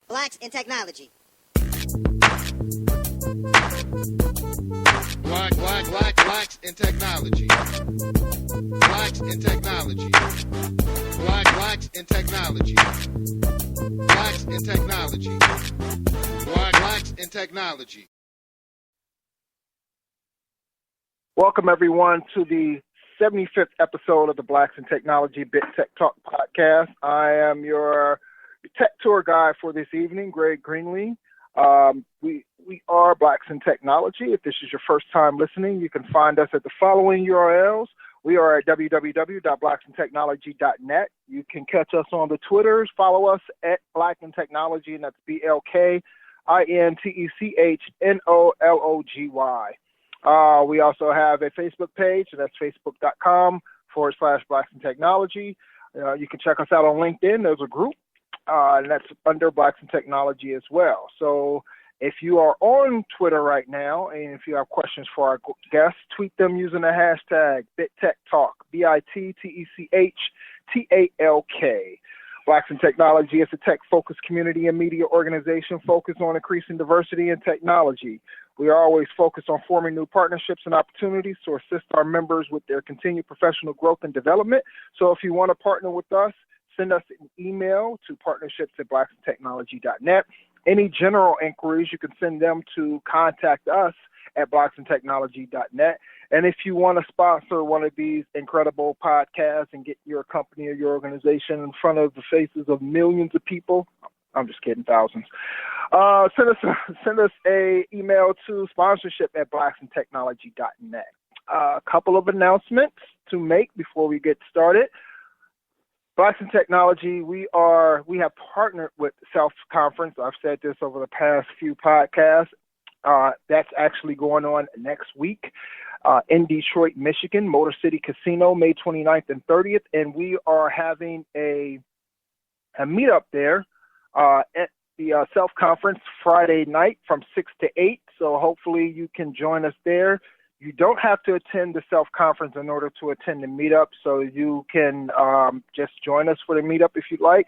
Blacks in Technology. Blacks in Technology. Blacks in Technology. Blacks in Technology. Blacks in Technology. Blacks in Technology. Welcome, everyone, to the 75th episode of the Blacks in Technology Bit Tech Talk podcast. I am your tech tour guide for this evening, Greg Greenlee. We are Blacks in Technology. If this is your first time listening, you can find us at the following URLs. We are at www.blacksintechnology.net. You can catch us on the Twitters. Follow us at Black in Technology, and that's BLKINTECHNOLOGY. We also have a Facebook page, and that's facebook.com/Blacks in Technology. You can check us out on LinkedIn. There's a group, and that's under Blacks in Technology as well. So if you are on Twitter right now, and if you have questions for our guests, tweet them using the hashtag BitTechTalk, BITTECHTALK. Blacks in Technology is a tech-focused community and media organization focused on increasing diversity in technology. We are always focused on forming new partnerships and opportunities to assist our members with their continued professional growth and development. So if you want to partner with us, send us an email to partnerships@blacksintechnology.net. Any general inquiries, you can send them to contact us at blacksintechnology.net. And if you want to sponsor one of these incredible podcasts and get your company or your organization in front of the faces of millions of people, I'm just kidding, thousands, send us a email to sponsorship@blacksintechnology.net. A couple of announcements to make before we get started. Blacks in Technology, we have partnered with Self Conference. I've said this over the past few podcasts. That's actually going on next week in Detroit, Michigan, Motor City Casino, May 29th and 30th. And we are having a meetup there at the Self Conference Friday night from 6 to 8. So hopefully you can join us there. You don't have to attend the self-conference in order to attend the meetup, so you can just join us for the meetup if you'd like.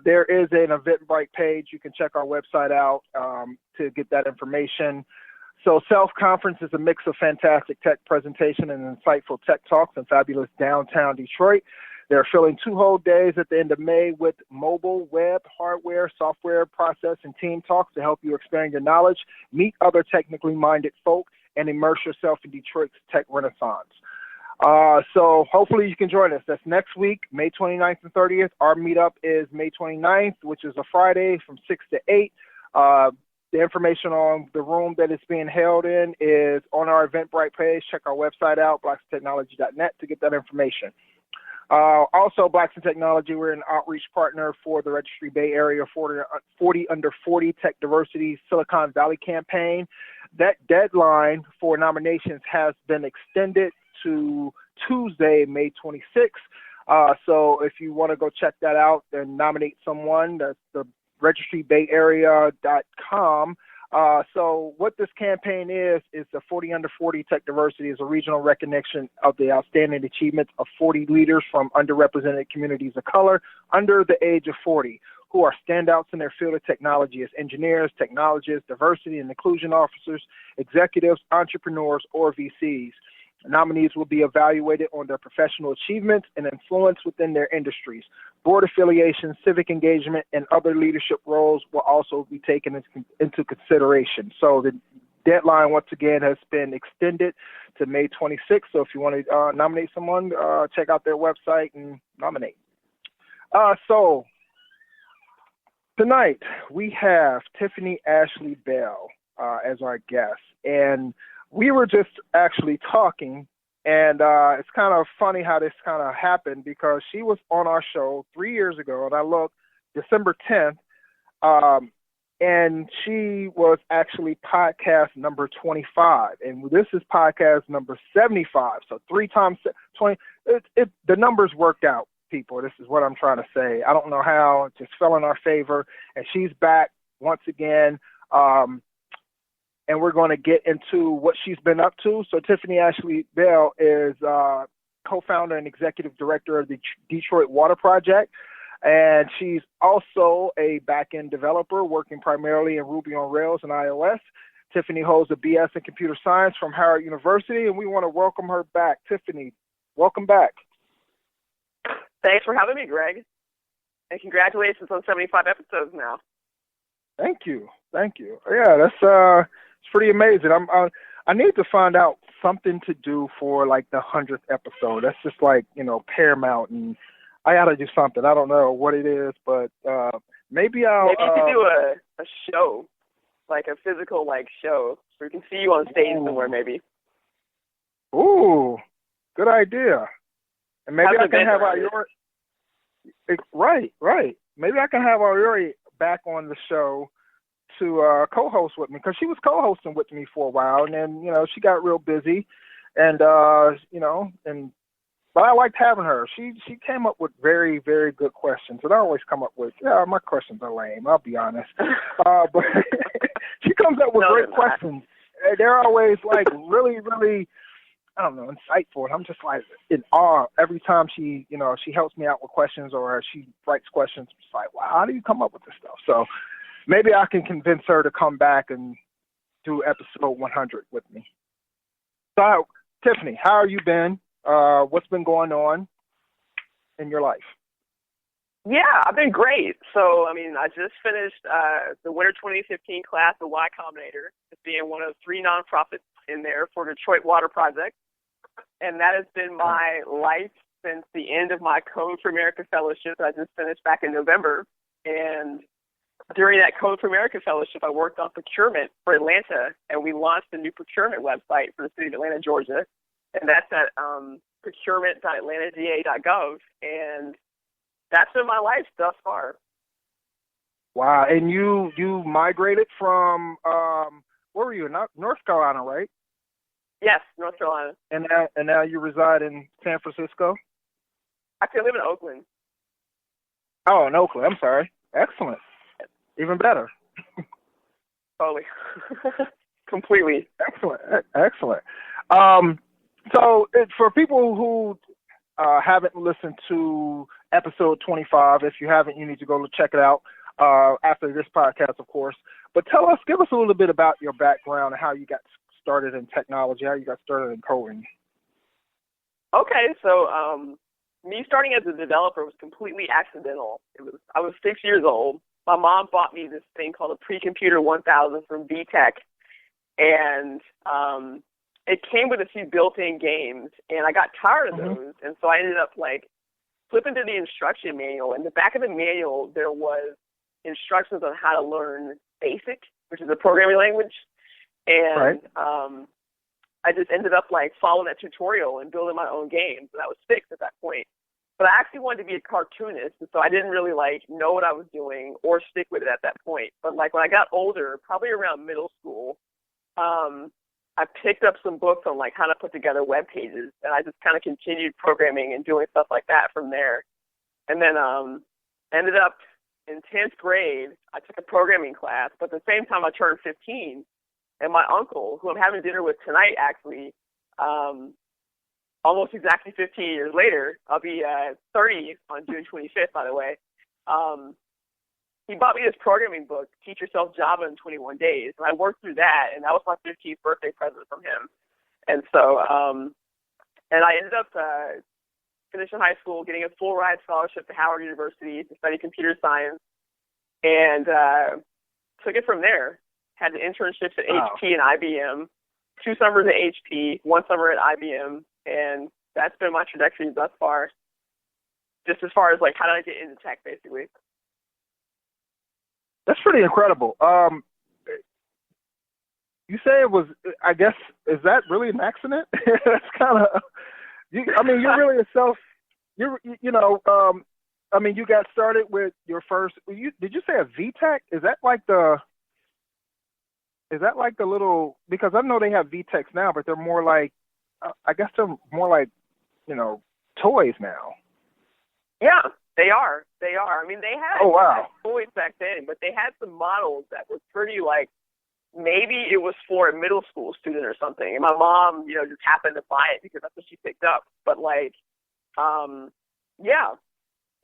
There is an Eventbrite page. You can check our website out to get that information. So self-conference is a mix of fantastic tech presentation and insightful tech talks in fabulous downtown Detroit. They're filling 2 whole days at the end of May with mobile, web, hardware, software, process, and team talks to help you expand your knowledge, meet other technically minded folk, and immerse yourself in Detroit's tech renaissance. So hopefully you can join us. That's next week, May 29th and 30th. Our meetup is May 29th, which is a Friday from 6 to 8. The information on the room that it's being held in is on our Eventbrite page. Check our website out, blacksintechnology.net, to get that information. Also, Blacks in Technology, we're an outreach partner for the Registry Bay Area 40 Under 40 Tech Diversity Silicon Valley campaign. That deadline for nominations has been extended to Tuesday, May 26th. So if you want to go check that out and nominate someone, that's the registrybayarea.com. So what this campaign is the 40 Under 40 Tech Diversity is a regional recognition of the outstanding achievements of 40 leaders from underrepresented communities of color under the age of 40 who are standouts in their field of technology as engineers, technologists, diversity and inclusion officers, executives, entrepreneurs, or VCs. Nominees will be evaluated on their professional achievements and influence within their industries. Board affiliation, civic engagement, and other leadership roles will also be taken into consideration. So the deadline, once again, has been extended to May 26th. So if you want to nominate someone, check out their website and nominate. So tonight we have Tiffani Ashley Bell as our guest. And we were just actually talking, and it's kind of funny how this kind of happened because she was on our show 3 years ago, and I looked December 10th, and she was actually podcast number 25, and this is podcast number 75. So 3 times 20, the numbers worked out, people. This is what I'm trying to say. I don't know how, it just fell in our favor, and she's back once again. And we're going to get into what she's been up to. So Tiffani Ashley Bell is co-founder and executive director of the Detroit Water Project. And she's also a back-end developer working primarily in Ruby on Rails and iOS. Tiffani holds a BS in computer science from Howard University, and we want to welcome her back. Tiffani, welcome back. Thanks for having me, Greg. And congratulations on 75 episodes now. Thank you. Yeah, that's it's pretty amazing. I need to find out something to do for like the 100th episode. That's just like, paramount, and I got to do something. I don't know what it is, but maybe I'll. Maybe you could do a show, like a physical show, where we can see you on stage somewhere, maybe. Ooh, good idea. And maybe I can have Ayori. Right. Maybe I can have Ayori back on the show to co-host with me, because she was co-hosting with me for a while, and then she got real busy, and but I liked having her. She came up with very, very good questions, and I always come up with my questions are lame. I'll be honest, but she comes up with great questions. They're always really, really, I don't know, insightful, and I'm just in awe every time she helps me out with questions, or she writes questions. It's like, wow, how do you come up with this stuff? So maybe I can convince her to come back and do episode 100 with me. So, Tiffani, how have you been? What's been going on in your life? Yeah, I've been great. So, I just finished the winter 2015 class of Y Combinator, being one of 3 nonprofits in there for Detroit Water Project. And that has been my life since the end of my Code for America fellowship that I just finished back in November. And during that Code for America fellowship, I worked on procurement for Atlanta, and we launched a new procurement website for the city of Atlanta, Georgia. And that's at procurement.atlantagA.gov. And that's been my life thus far. Wow. And you migrated from, where were you? North Carolina, right? Yes, North Carolina. And now you reside in San Francisco? Actually, I live in Oakland. Oh, in Oakland. I'm sorry. Excellent. Even better. Totally. Completely. Excellent. So for people who haven't listened to episode 25, if you haven't, you need to go check it out after this podcast, of course. But give us a little bit about your background and how you got started in technology, how you got started in coding. Okay, so me starting as a developer was completely accidental. I was 6 years old. My mom bought me this thing called a Pre-Computer 1000 from VTech, and it came with a few built-in games, and I got tired of those, and so I ended up flipping to the instruction manual. In the back of the manual, there was instructions on how to learn BASIC, which is a programming language, and I just ended up following that tutorial and building my own games, and I was 6 at that point. But I actually wanted to be a cartoonist, and so I didn't really know what I was doing or stick with it at that point. But when I got older, probably around middle school, I picked up some books on how to put together web pages, and I just kind of continued programming and doing stuff like that from there. And then ended up in 10th grade, I took a programming class, but at the same time I turned 15, and my uncle, who I'm having dinner with tonight actually, almost exactly 15 years later, I'll be 30 on June 25th, by the way, he bought me this programming book, Teach Yourself Java in 21 Days, and I worked through that, and that was my 15th birthday present from him. And so, and I ended up finishing high school, getting a full ride scholarship to Howard University to study computer science, and took it from there. Had the internships at HP and IBM, 2 summers at HP, 1 summer at IBM, and that's been my trajectory thus far. Just as far as how did I get into tech, basically. That's pretty incredible. You say it was, I guess, is that really an accident? That's kind of, you're really you got started with your first, did you say a VTech? Is that the little, because I know they have VTechs now, but they're more I guess they're more toys now. Yeah, they are. They had toys back then, but they had some models that were pretty maybe it was for a middle school student or something. And my mom, just happened to buy it because that's what she picked up. But yeah,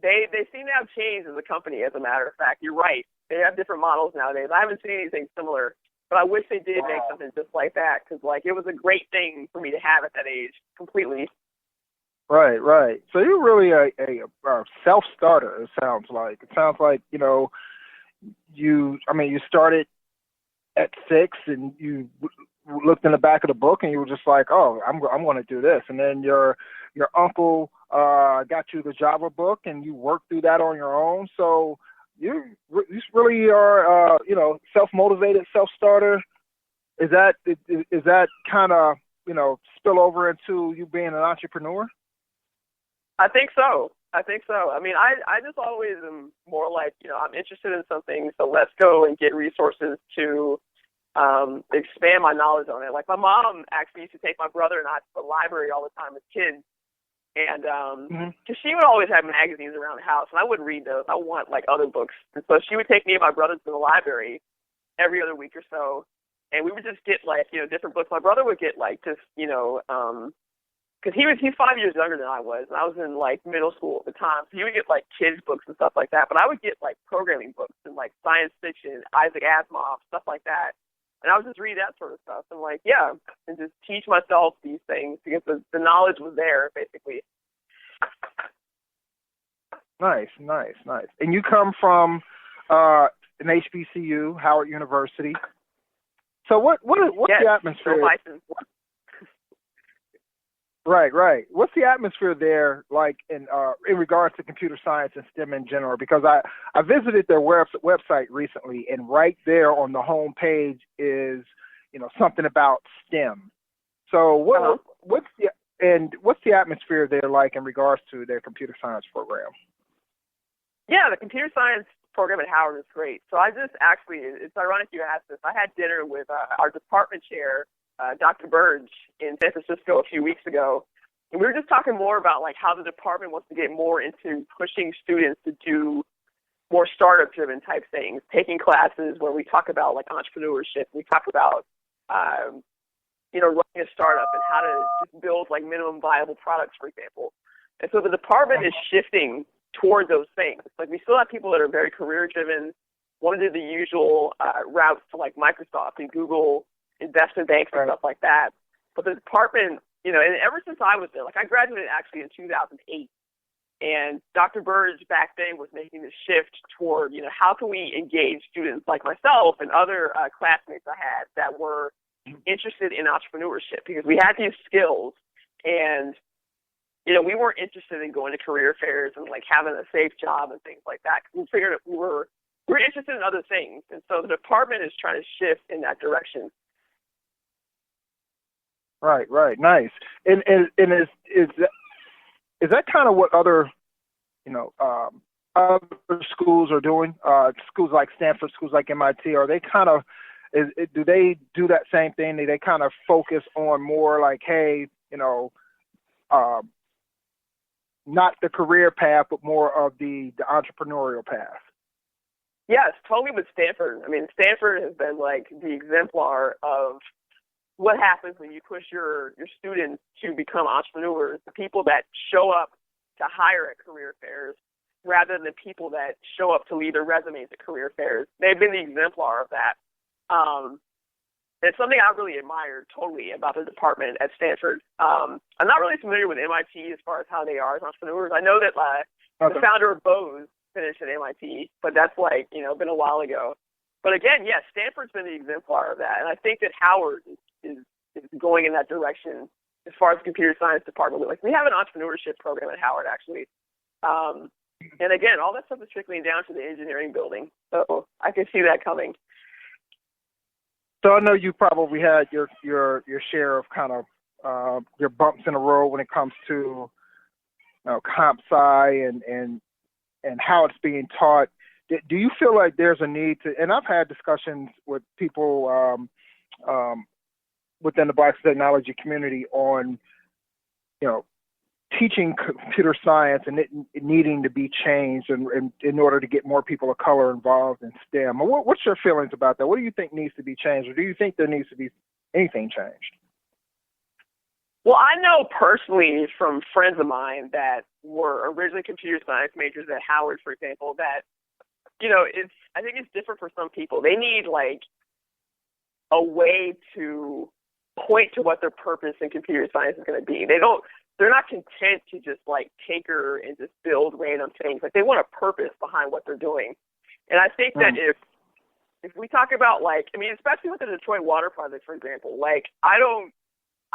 They seem to have changed as a company, as a matter of fact. You're right. They have different models nowadays. I haven't seen anything similar, but I wish they did make something just like that, because like it was a great thing for me to have at that age, completely. Right, right. So you're really a self-starter, it sounds like. It sounds like, you started at 6 and you looked in the back of the book and you were just like, oh, I'm going to do this. And then your uncle got you the Java book and you worked through that on your own. So you really are, self-motivated, self-starter. Is that kind of, spill over into you being an entrepreneur? I think so. I mean, I just always am more like, I'm interested in something, so let's go and get resources to expand my knowledge on it. Like my mom actually used to take my brother and I to the library all the time as kids. And because she would always have magazines around the house, and I wouldn't read those. I want like other books. And so she would take me and my brother to the library every other week or so, and we would just get like different books. My brother would get like just because he's 5 years younger than I was, and I was in like middle school at the time. So he would get like kids books and stuff like that, but I would get like programming books and like science fiction, Isaac Asimov, stuff like that. And I would just read that sort of stuff and like, yeah, and just teach myself these things because the knowledge was there, basically. Nice. And you come from an HBCU, Howard University. So what's the atmosphere? Right. What's the atmosphere there like in regards to computer science and STEM in general? Because I visited their website recently, and right there on the home page is something about STEM. So what's the atmosphere there like in regards to their computer science program? Yeah, the computer science program at Howard is great. So I just it's ironic you asked this. I had dinner with our department chair, Dr. Burge, in San Francisco a few weeks ago, and we were just talking more about like how the department wants to get more into pushing students to do more startup-driven type things, taking classes where we talk about like entrepreneurship, we talk about running a startup and how to just build like minimum viable products, for example. And so the department is shifting toward those things. Like we still have people that are very career-driven, want to do the usual routes to like Microsoft and Google, investment banks and stuff like that. But the department, and ever since I was there, like I graduated actually in 2008, and Dr. Burge back then was making the shift toward, how can we engage students like myself and other classmates I had that were interested in entrepreneurship, because we had these skills and, we weren't interested in going to career fairs and like having a safe job and things like that. We figured we were interested in other things. And so the department is trying to shift in that direction. Right. Nice. And is that kind of what other schools are doing? Schools like Stanford, schools like MIT, are they kind of do they do that same thing? Do they kind of focus on more like, hey, not the career path, but more of the entrepreneurial path? Yes, totally with Stanford. I mean, Stanford has been like the exemplar of what happens when you push your students to become entrepreneurs, the people that show up to hire at career fairs rather than the people that show up to leave their resumes at career fairs. They've been the exemplar of that. It's something I really admired totally about the department at Stanford. I'm not really familiar with MIT as far as how they are as entrepreneurs. I know that the founder of Bose finished at MIT, but that's like, been a while ago. But again, yes, Stanford's been the exemplar of that. And I think that Howard is going in that direction as far as the computer science department. Like we have an entrepreneurship program at Howard, actually. And again, all that stuff is trickling down to the engineering building. So I can see that coming. So I know you probably had your share of kind of your bumps in the road when it comes to comp sci and how it's being taught. Do you feel like there's a need to? And I've had discussions with people within the Black technology community on teaching computer science and it needing to be changed in order to get more people of color involved in STEM. What's your feelings about that? What do you think needs to be changed, or do you think there needs to be anything changed? Well, I know personally from friends of mine that were originally computer science majors at Howard, for example, that, I think it's different for some people. They need like a way to point to what their purpose in computer science is going to be. They're not content to just like tinker and just build random things. Like they want a purpose behind what they're doing. And I think that if we talk about especially with the Detroit Water Project, for example, like I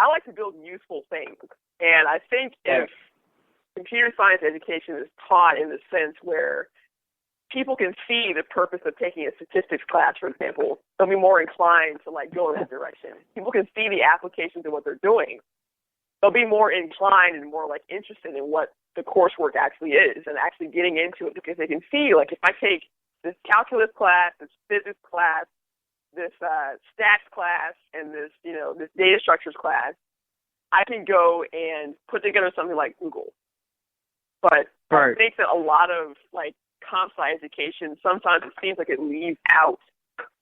like to build useful things. And I think if computer science education is taught in the sense where people can see the purpose of taking a statistics class, for example, they'll be more inclined to like go in that direction. People can see the applications of what they're doing. They'll be more inclined and more like interested in what the coursework actually is and actually getting into it, because they can see, like, if I take this calculus class, this physics class, this stats class, and this data structures class, I can go and put together something like Google. But I think that a lot of like comp sci education, sometimes it seems like it leaves out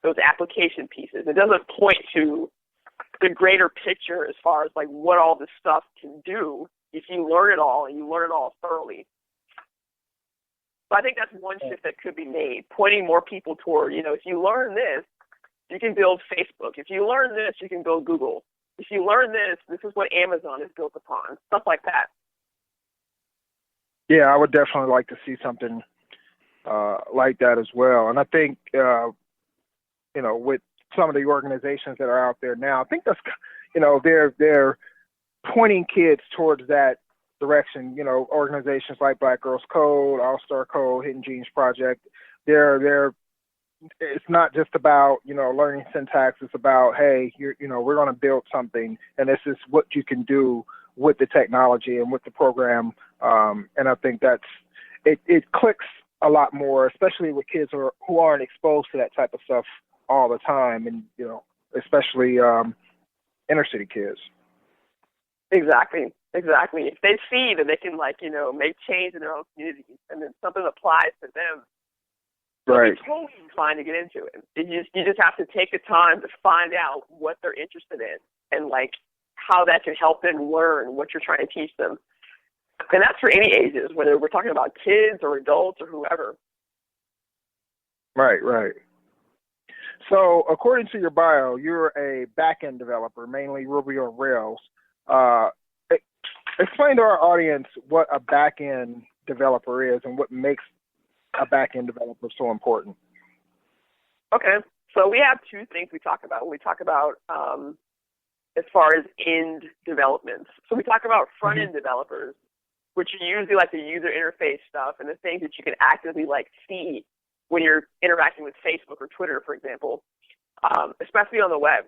those application pieces. It doesn't point to the greater picture as far as like what all this stuff can do if you learn it all and you learn it all thoroughly. So I think that's one shift that could be made, pointing more people toward, if you learn this, you can build Facebook. If you learn this, you can build Google. If you learn this, this is what Amazon is built upon, stuff like that. Yeah, I would definitely like to see something like that as well. And I think, with some of the organizations that are out there now, I think that's, they're pointing kids towards that direction. Organizations like Black Girls Code, All Star Code, Hidden Genes Project, it's not just about, learning syntax. It's about, hey, we're going to build something, and this is what you can do with the technology and with the program. And I think it clicks a lot more, especially with kids who aren't exposed to that type of stuff all the time, and especially inner city kids. Exactly. If they see that they can make change in their own communities, and then something applies to them, right, they're totally inclined to get into it. You just have to take the time to find out what they're interested in and like how that can help them learn what you're trying to teach them. And that's for any ages, whether we're talking about kids or adults or whoever. Right. So, according to your bio, you're a back-end developer, mainly Ruby on Rails. Explain to our audience what a back-end developer is and what makes a back-end developer so important. Okay. So we have two things we talk about when we talk about as far as end developments. So we talk about front-end developers, which are usually like the user interface stuff and the things that you can actively like see when you're interacting with Facebook or Twitter, for example, especially on the web.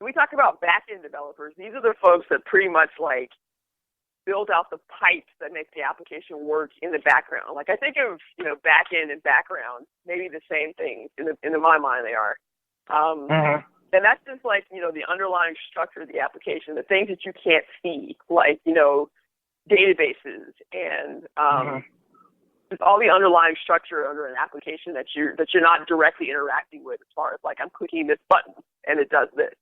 When we talk about back-end developers, these are the folks that pretty much like build out the pipes that make the application work in the background. Like I think of, back-end and background, maybe the same thing in my mind they are. And that's just like, the underlying structure of the application, the things that you can't see, like, databases and just all the underlying structure under an application that you're not directly interacting with, as far as like I'm clicking this button and it does this.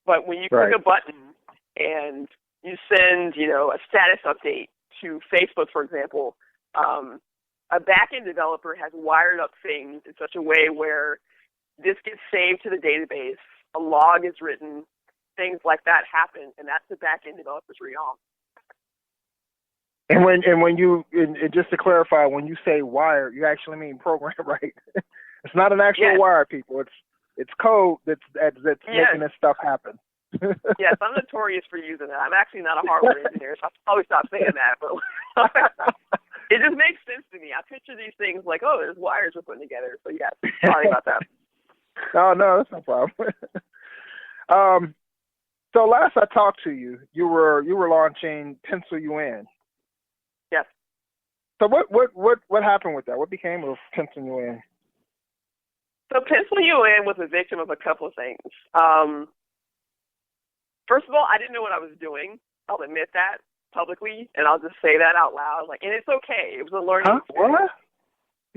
But when you click a button and you send, a status update to Facebook, for example, a back-end developer has wired up things in such a way where this gets saved to the database, a log is written, things like that happen, and that's the back-end developer's realm. And when you just to clarify, when you say wire, you actually mean program, right? It's not an actual wire, people. It's code that's making this stuff happen. Yes, I'm notorious for using that. I'm actually not a hardware engineer, so I'll probably stop saying that. But it just makes sense to me. I picture these things like, oh, there's wires we're putting together. So yes, sorry about that. No, that's no problem. So last I talked to you, you were launching Pencil UN. Yes. So what happened with that? What became of Pencil UN? So Pencil UN was a victim of a couple of things. First of all, I didn't know what I was doing. I'll admit that publicly, and I'll just say that out loud. Like, and it's okay. It was a learning experience.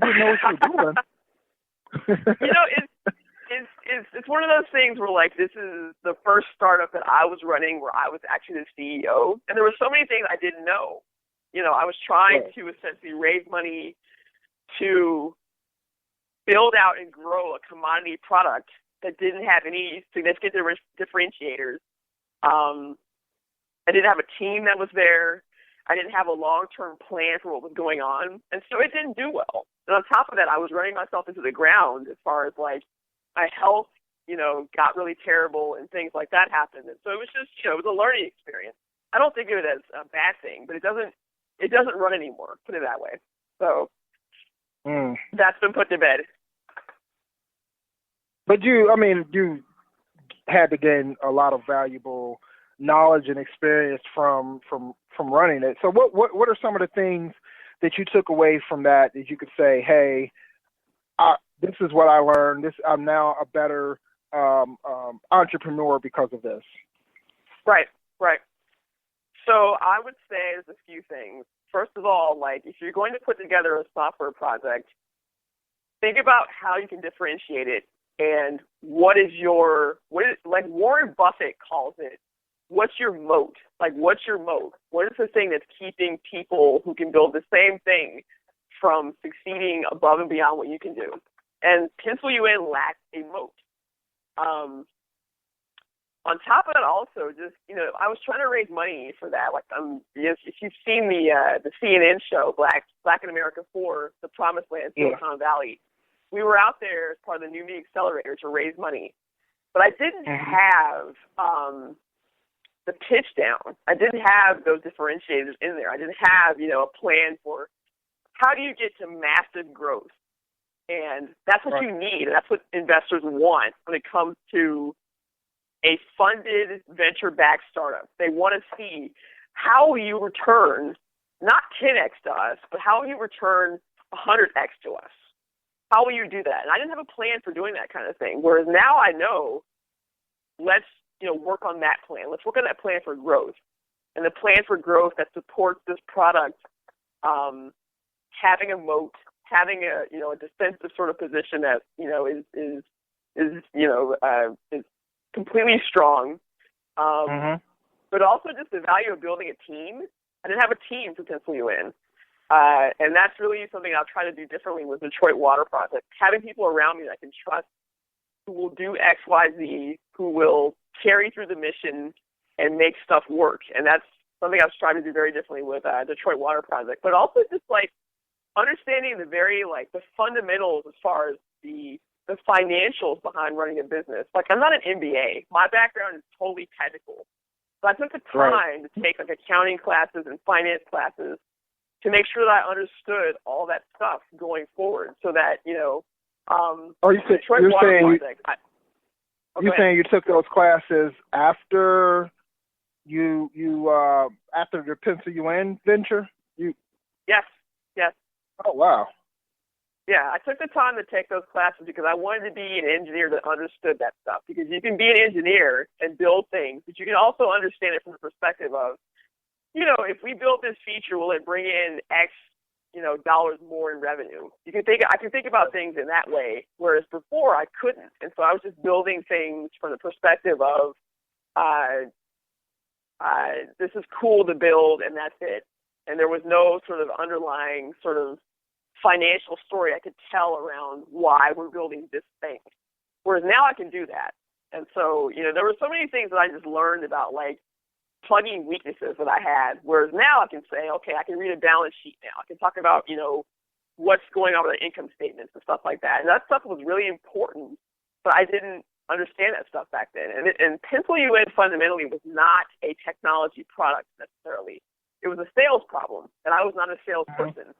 What? You didn't know what you were doing. It's it's one of those things where, like, this is the first startup that I was running where I was actually the CEO, and there were so many things I didn't know. I was trying to essentially raise money to build out and grow a commodity product that didn't have any significant differentiators. I didn't have a team that was there. I didn't have a long-term plan for what was going on, and so it didn't do well. And on top of that, I was running myself into the ground as far as, like, my health, got really terrible and things like that happened. And so it was just, it was a learning experience. I don't think of it as a bad thing, but it doesn't run anymore, put it that way. So that's been put to bed. But you had to gain a lot of valuable knowledge and experience from running it. So what are some of the things that you took away from that you could say, hey, this is what I learned. I'm now a better entrepreneur because of this. Right. So I would say there's a few things. First of all, like, if you're going to put together a software project, think about how you can differentiate it and what is like Warren Buffett calls it, what's your moat? Like, what's your moat? What is the thing that's keeping people who can build the same thing from succeeding above and beyond what you can do? And Pencil UN lacks a moat. On top of that, also, just, I was trying to raise money for that. Like, if you've seen the CNN show, Black in America 4, The Promised Land, Silicon Valley, we were out there as part of the New Me Accelerator to raise money. But I didn't have the pitch down. I didn't have those differentiators in there. I didn't have, a plan for how do you get to massive growth. And that's what you need. And that's what investors want when it comes to a funded venture-backed startup. They want to see how will you return, not 10x to us, but how will you return 100x to us? How will you do that? And I didn't have a plan for doing that kind of thing. Whereas now I know, let's work on that plan. Let's work on that plan for growth. And the plan for growth that supports this product, having a moat, having a defensive sort of position that is completely strong, but also just the value of building a team. I didn't have a team to pencil you in, and that's really something I'll try to do differently with Detroit Water Project. Having people around me that I can trust, who will do X, Y, Z, who will carry through the mission and make stuff work, and that's something I've tried to do very differently with Detroit Water Project. But also just like understanding the fundamentals as far as the financials behind running a business. Like, I'm not an MBA. My background is totally technical. So I took the time to take accounting classes and finance classes to make sure that I understood all that stuff going forward so that, you're saying you took those classes after after the Pencil UN venture? Yes. Oh, wow. Yeah, I took the time to take those classes because I wanted to be an engineer that understood that stuff. Because you can be an engineer and build things, but you can also understand it from the perspective of, if we build this feature, will it bring in X, dollars more in revenue? I can think about things in that way, whereas before I couldn't. And so I was just building things from the perspective of, this is cool to build and that's it. And there was no sort of underlying sort of financial story I could tell around why we're building this thing. Whereas now I can do that. And so, there were so many things that I just learned about, like, plugging weaknesses that I had. Whereas now I can say, okay, I can read a balance sheet now. I can talk about, what's going on with the income statements and stuff like that. And that stuff was really important, but I didn't understand that stuff back then. And Pencil UN fundamentally was not a technology product necessarily. It was a sales problem, and I was not a salesperson.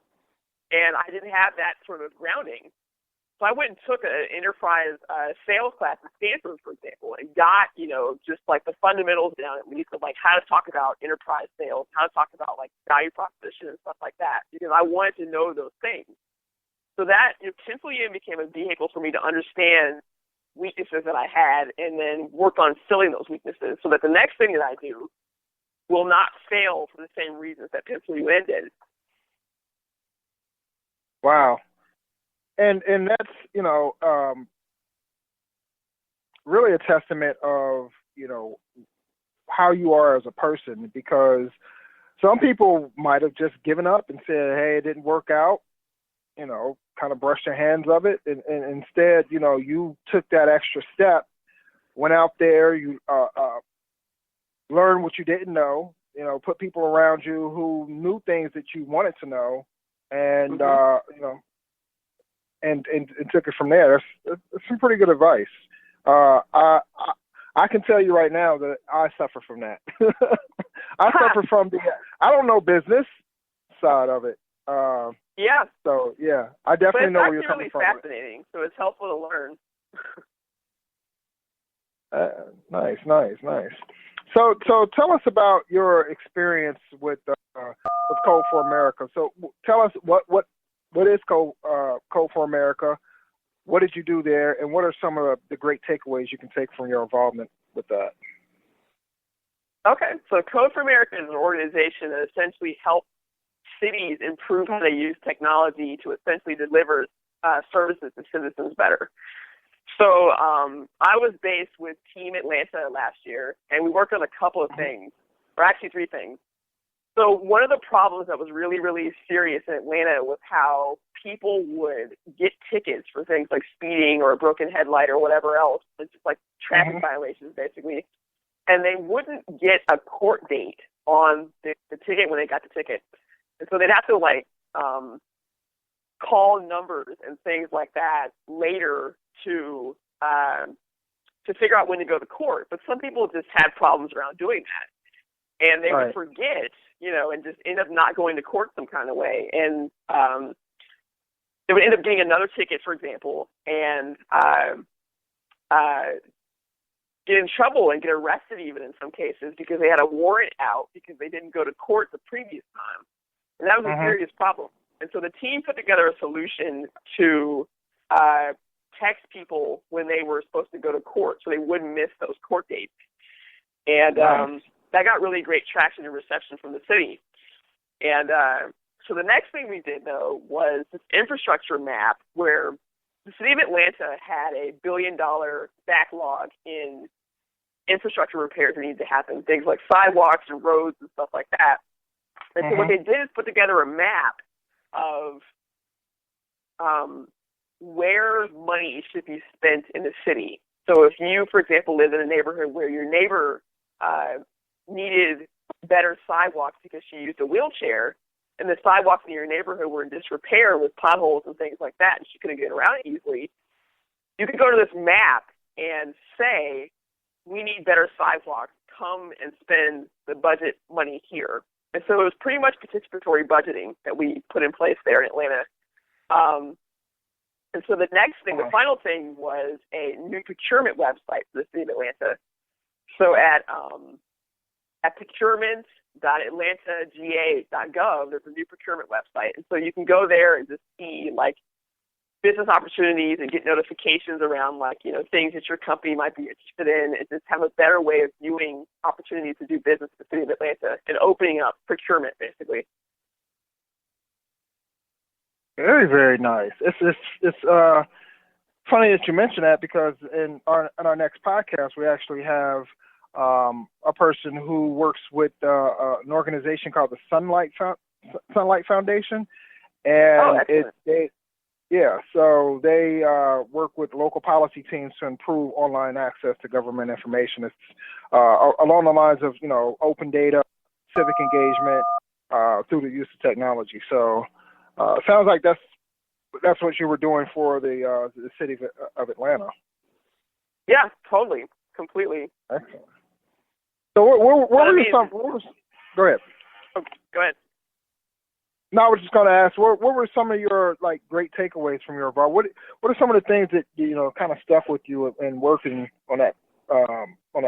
And I didn't have that sort of grounding. So I went and took an enterprise sales class at Stanford, for example, and got, just like the fundamentals down at least of like how to talk about enterprise sales, how to talk about like value proposition and stuff like that, because I wanted to know those things. So that, Pencil UN became a vehicle for me to understand weaknesses that I had and then work on filling those weaknesses so that the next thing that I do will not fail for the same reasons that Pencil UN did. Wow. And that's, really a testament of, how you are as a person, because some people might have just given up and said, hey, it didn't work out, kind of brushed their hands of it. And instead, you took that extra step, went out there, you learned what you didn't know, put people around you who knew things that you wanted to know, and, and took it from there. That's some pretty good advice. I can tell you right now that I suffer from that. I suffer from I don't know business side of it. Yeah. So yeah, I definitely know where you're coming from. It's really fascinating, so it's helpful to learn. Nice. So tell us about your experience with Code for America. So tell us what is Code for America? What did you do there, and what are some of the great takeaways you can take from your involvement with that? Okay, so Code for America is an organization that essentially helps cities improve how they use technology to essentially deliver services to citizens better. So I was based with Team Atlanta last year, and we worked on a couple of things, or actually three things. So one of the problems that was really, really serious in Atlanta was how people would get tickets for things like speeding or a broken headlight or whatever else. It's just like traffic violations, basically. And they wouldn't get a court date on the ticket when they got the ticket. And so they'd have to, call numbers and things like that later to figure out when to go to court. But some people just had problems around doing that. And they would forget, and just end up not going to court some kind of way. And they would end up getting another ticket, for example, and get in trouble and get arrested even in some cases because they had a warrant out because they didn't go to court the previous time. And that was a serious problem. And so the team put together a solution to text people when they were supposed to go to court so they wouldn't miss those court dates. And that got really great traction and reception from the city. And so the next thing we did, though, was this infrastructure map where the city of Atlanta had a $1 billion backlog in infrastructure repairs that needed to happen, things like sidewalks and roads and stuff like that. And so what they did is put together a map of where money should be spent in the city. So if you, for example, live in a neighborhood where your neighbor needed better sidewalks because she used a wheelchair, and the sidewalks in your neighborhood were in disrepair with potholes and things like that, and she couldn't get around it easily, you could go to this map and say, we need better sidewalks. Come and spend the budget money here. And so it was pretty much participatory budgeting that we put in place there in Atlanta. And so the next thing, the final thing, was a new procurement website for the city of Atlanta. So at procurement.atlantagA.gov, there's a new procurement website. And so you can go there and just see, business opportunities and get notifications around, things that your company might be interested in, and just have a better way of viewing opportunities to do business in the city of Atlanta and opening up procurement, basically. Very, very nice. It's funny that you mention that, because in our next podcast, we actually have a person who works with an organization called the Sunlight Foundation, and so they work with local policy teams to improve online access to government information. It's along the lines of open data, civic engagement through the use of technology. So sounds like that's what you were doing for the city of Atlanta. Yeah, totally, completely. Excellent. So what were some? Go ahead. Okay, go ahead. No, I was just going to ask, what were some of your great takeaways from your involvement? What are some of the things that kind of stuck with you in working on that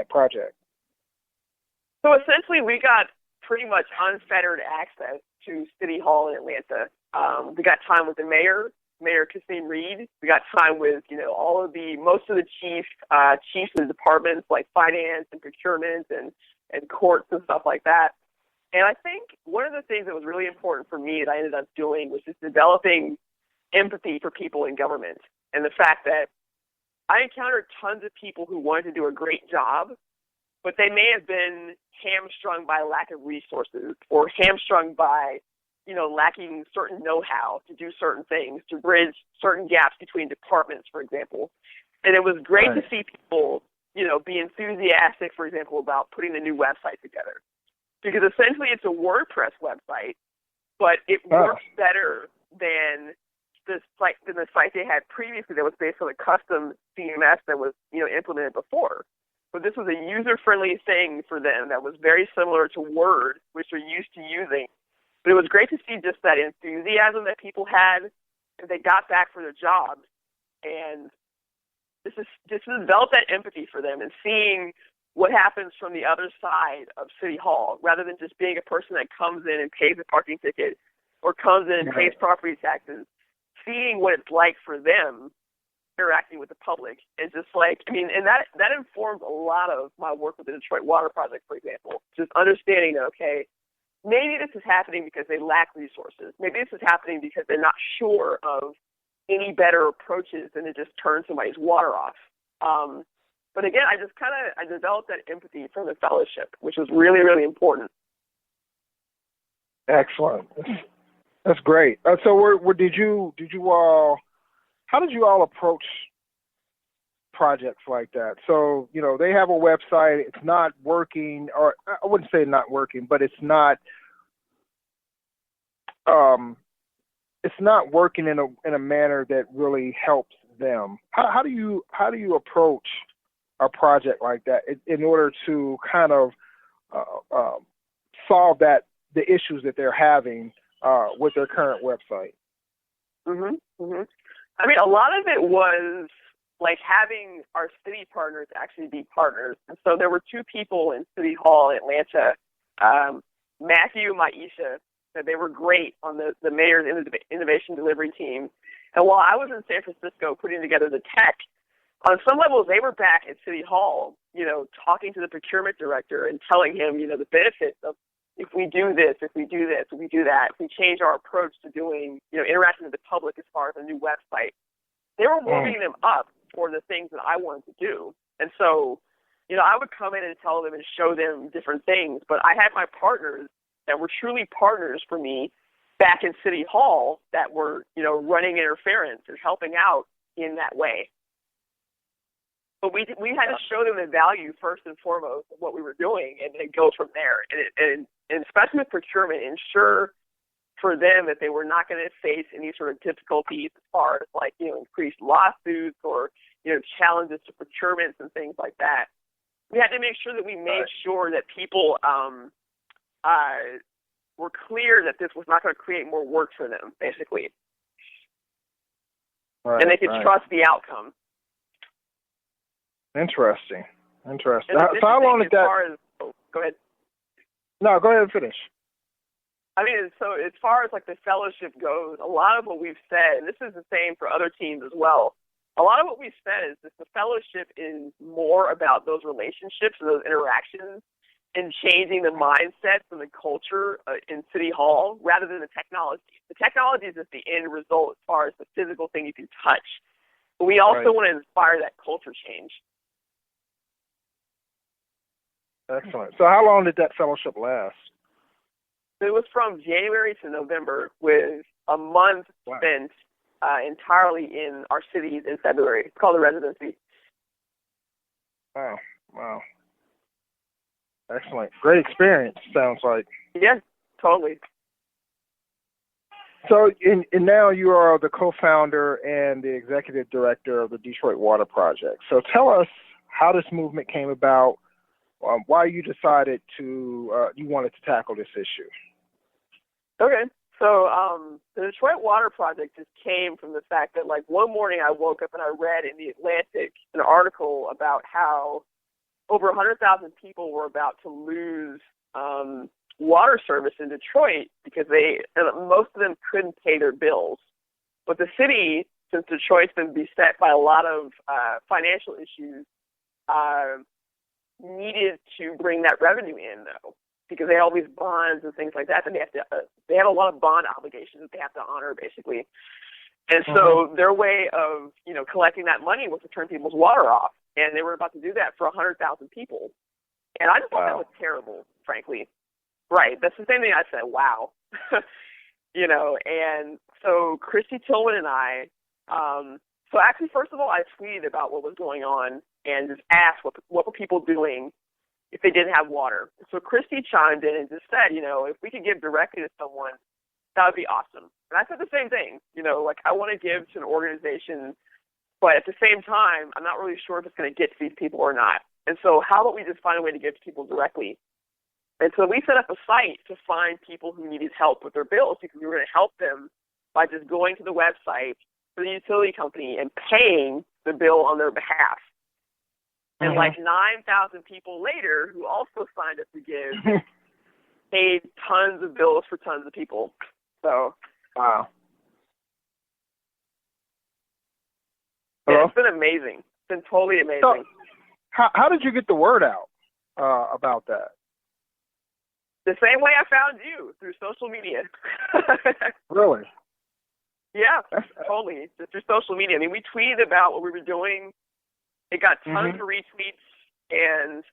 project? So essentially, we got pretty much unfettered access to City Hall in Atlanta. We got time with the Mayor Kasim Reed. We got time with most of the chiefs of the departments like finance and procurement and courts and stuff like that. And I think one of the things that was really important for me that I ended up doing was just developing empathy for people in government, and the fact that I encountered tons of people who wanted to do a great job, but they may have been hamstrung by lack of resources or hamstrung by, lacking certain know-how to do certain things, to bridge certain gaps between departments, for example. And it was great to see people, be enthusiastic, for example, about putting a new website together. Because essentially it's a WordPress website, but it works better than the site they had previously that was based on a custom CMS that was, implemented before. But this was a user-friendly thing for them that was very similar to Word, which they're used to using. But it was great to see just that enthusiasm that people had as they got back for their jobs. And this is develop that empathy for them and seeing what happens from the other side of City Hall, rather than just being a person that comes in and pays a parking ticket or comes in and pays property taxes. Seeing what it's like for them interacting with the public is just and that informs a lot of my work with the Detroit Water Project, for example. Just understanding that, okay, maybe this is happening because they lack resources. Maybe this is happening because they're not sure of any better approaches than to just turn somebody's water off. But again, I developed that empathy from the fellowship, which was really, really important. Excellent. That's great. So, how did you all approach projects like that? So, they have a website. It's not working, or I wouldn't say not working, but it's not working in a manner that really helps them. How do you approach a project like that in order to kind of solve the issues that they're having with their current website? A lot of it was like having our city partners actually be partners. And so there were two people in City Hall in Atlanta, Matthew and Maisha, that they were great on the mayor's innovation delivery team. And while I was in San Francisco putting together the tech, on some levels they were back at City Hall, talking to the procurement director and telling him, the benefits of if we do this, if we do this, if we do that, if we change our approach to doing, interacting with the public as far as a new website. They were warming them up for the things that I wanted to do. And so, I would come in and tell them and show them different things, but I had my partners that were truly partners for me back in City Hall that were, running interference and helping out in that way. But we had to show them the value first and foremost of what we were doing, and then go from there. And especially with procurement, ensure for them that they were not going to face any sort of difficulties as far as increased lawsuits or challenges to procurements and things like that. We had to make sure that we made sure that people were clear that this was not going to create more work for them, basically, and they could trust the outcome. Interesting. So how long did that? Go ahead. No, go ahead and finish. So as far as the fellowship goes, a lot of what we've said, and this is the same for other teams as well, a lot of what we've said is that the fellowship is more about those relationships and those interactions and changing the mindsets and the culture in City Hall rather than the technology. The technology is just the end result as far as the physical thing you can touch. But we also want to inspire that culture change. Excellent. So how long did that fellowship last? It was from January to November, with a month spent entirely in our cities in February. It's called the residency. Wow. Excellent. Great experience, sounds like. Yeah, totally. So, and now you are the co-founder and the executive director of the Detroit Water Project. So tell us how this movement came about, why you decided you wanted to tackle this issue. Okay. So the Detroit Water Project just came from the fact that, one morning I woke up and I read in the Atlantic an article about how over 100,000 people were about to lose water service in Detroit because most of them couldn't pay their bills. But the city, since Detroit's been beset by a lot of financial issues, needed to bring that revenue in, though, because they had all these bonds and things like that, and they have a lot of bond obligations that they have to honor, basically. And so their way of, collecting that money was to turn people's water off. And they were about to do that for 100,000 people. And I just thought that was terrible, frankly. Right. That's the same thing I said. Wow. And so Christy Tillman and I, so actually, first of all, I tweeted about what was going on and just asked what were people doing if they didn't have water. So Christy chimed in and just said, if we could give directly to someone, that would be awesome. And I said the same thing, I want to give to an organization, but at the same time, I'm not really sure if it's going to get to these people or not. And so how about we just find a way to give to people directly? And so we set up a site to find people who needed help with their bills, because we were going to help them by just going to the website for the utility company and paying the bill on their behalf. And 9,000 people later, who also signed up to give, paid tons of bills for tons of people. So, wow. Yeah, it's been amazing. It's been totally amazing. So, how did you get the word out about that? The same way I found you, through social media. Really? Yeah, totally. Just through social media. I mean, we tweeted about what we were doing. It got tons of retweets, and,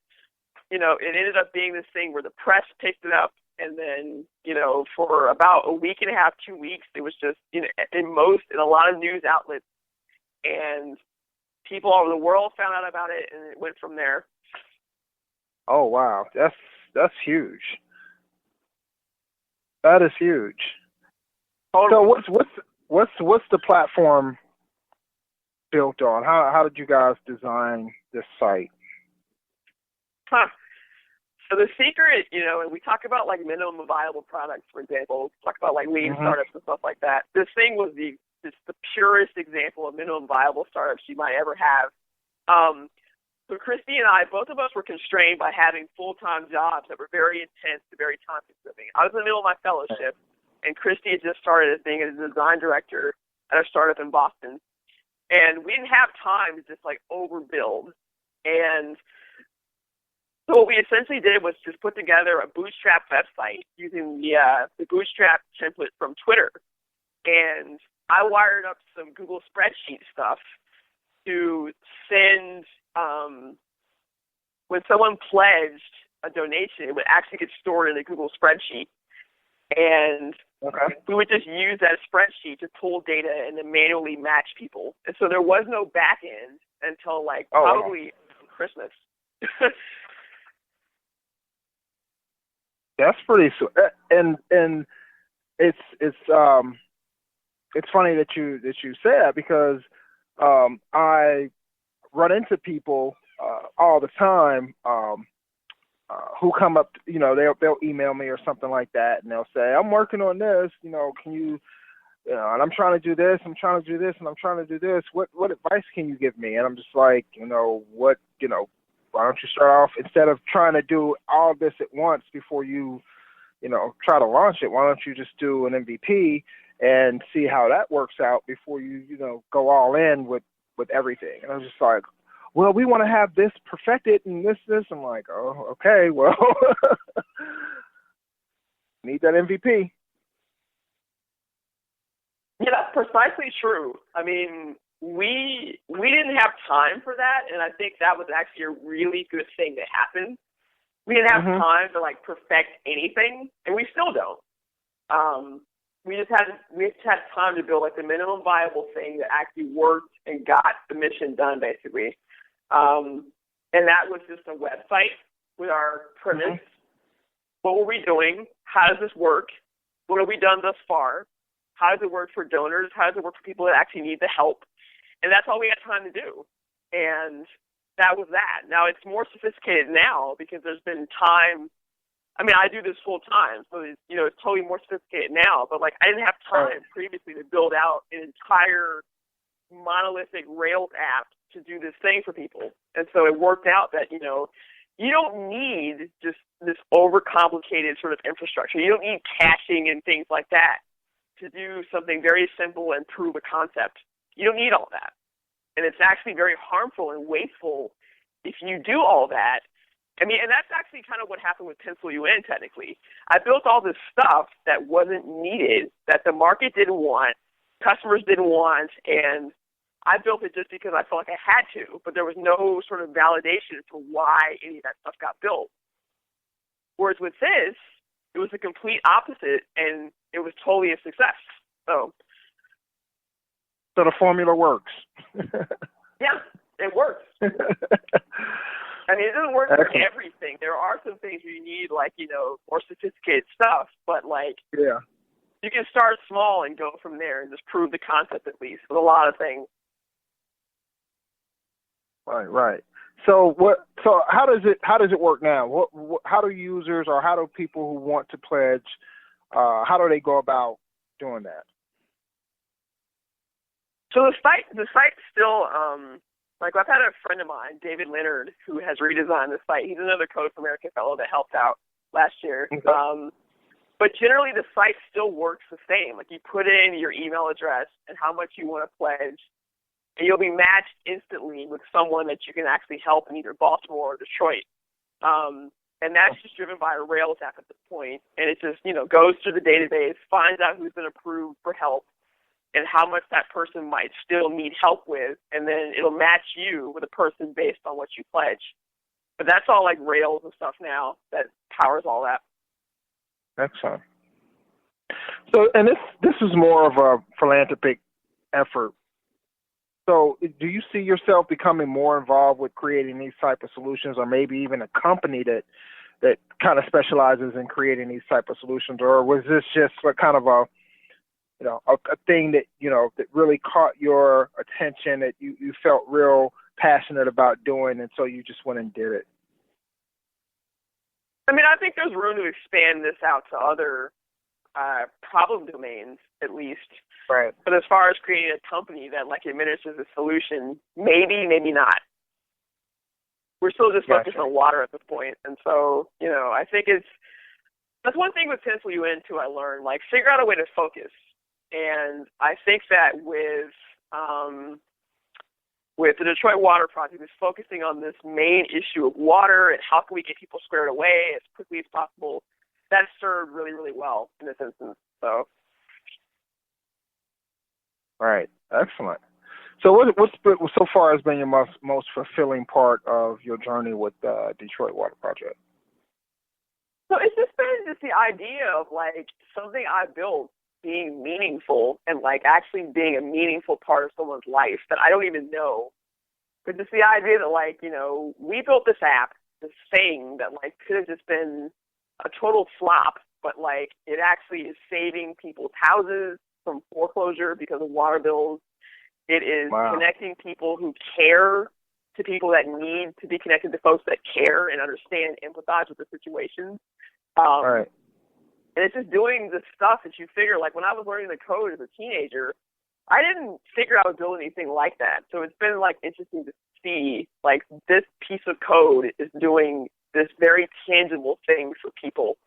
it ended up being this thing where the press picked it up, and then, for about a week and a half, 2 weeks, it was just, in a lot of news outlets, and people all over the world found out about it, and it went from there. Oh, wow. That's huge. That is huge. Totally. So what's the platform built on? How did you guys design this site? So the secret, and we talk about like minimum viable products, for example. We talk about like lean startups and stuff like that. This thing was the purest example of minimum viable startups you might ever have. So Christy and I, both of us were constrained by having full-time jobs that were very intense and very time-consuming. I was in the middle of my fellowship, and Christy had just started as being a design director at a startup in Boston. And we didn't have time to just overbuild. And so what we essentially did was just put together a Bootstrap website using the Bootstrap template from Twitter. And I wired up some Google spreadsheet stuff to send, when someone pledged a donation, it would actually get stored in a Google spreadsheet. And we would just use that spreadsheet to pull data and then manually match people. And so there was no back end until probably Christmas. That's pretty and it's funny that you say that, because I run into people all the time who come up, they'll email me or something like that, and they'll say, I'm working on this, can you, and I'm trying to do this, and I'm trying to do this. What advice can you give me? And I'm just like, why don't you start off, instead of trying to do all this at once before you, try to launch it, why don't you just do an MVP and see how that works out before you, go all in with everything? And I was just like, well, we want to have this perfected and this. I'm like, oh, okay, well, need that MVP. Yeah, that's precisely true. I mean, we didn't have time for that, and I think that was actually a really good thing that happened. We didn't have time to perfect anything, and we still don't. We just had time to build the minimum viable thing that actually worked and got the mission done, basically. And that was just a website with our premise. What were we doing? How does this work? What have we done thus far? How does it work for donors? How does it work for people that actually need the help? And that's all we had time to do. And that was that. Now, it's more sophisticated now because there's been time. I mean, I do this full time, so it's totally more sophisticated now. But I didn't have time previously to build out an entire monolithic Rails app to do this thing for people. And so it worked out that you don't need just this overcomplicated sort of infrastructure. You don't need caching and things like that to do something very simple and prove a concept. You don't need all that. And it's actually very harmful and wasteful if you do all that. I mean, and that's actually kind of what happened with Pencil UN, technically. I built all this stuff that wasn't needed, that the market didn't want, customers didn't want, and I built it just because I felt like I had to, but there was no sort of validation as to why any of that stuff got built. Whereas with this, it was the complete opposite, and it was totally a success. So the formula works. Yeah, it works. I mean, it doesn't work for everything. There are some things where you need, like, more sophisticated stuff, but, like, yeah, you can start small and go from there and just prove the concept at least with a lot of things. Right. So how does it work now? How do users, or how do people who want to pledge, how do they go about doing that? So the site's still, like, I've had a friend of mine, David Leonard, who has redesigned the site. He's another Code for America fellow that helped out last year. Okay. But generally the site still works the same. Like, you put in your email address and how much you want to pledge, and you'll be matched instantly with someone that you can actually help in either Baltimore or Detroit. And that's just driven by a Rails app at this point. And it just, goes through the database, finds out who's been approved for help and how much that person might still need help with, and then it'll match you with a person based on what you pledge. But that's all like Rails and stuff now that powers all that. Excellent. So, and this is more of a philanthropic effort. So do you see yourself becoming more involved with creating these type of solutions, or maybe even a company that kind of specializes in creating these type of solutions? Or was this just a kind of a thing that, that really caught your attention, that you felt real passionate about doing, and so you just went and did it? I mean, I think there's room to expand this out to other problem domains, at least. Right. But as far as creating a company that, like, administers a solution, maybe not. We're still just focused on water at this point. And so, I think that's one thing with Pencil UN too, I learned, like, figure out a way to focus. And I think that with the Detroit Water Project, is focusing on this main issue of water and how can we get people squared away as quickly as possible. That served really, really well in this instance. So. Right. Excellent. So what's so far has been your most fulfilling part of your journey with the Detroit Water Project? So it's just been the idea of, like, something I built being meaningful and, like, actually being a meaningful part of someone's life that I don't even know. But just the idea that, like, we built this app, this thing that, like, could have just been a total flop, but, like, it actually is saving people's houses from foreclosure because of water bills. It is connecting people who care to people that need to be connected to folks that care and understand and empathize with the situation. Right. And it's just doing the stuff that you figure, like, when I was learning the code as a teenager, I didn't figure I would build anything like that. So it's been, like, interesting to see, like, this piece of code is doing this very tangible thing for people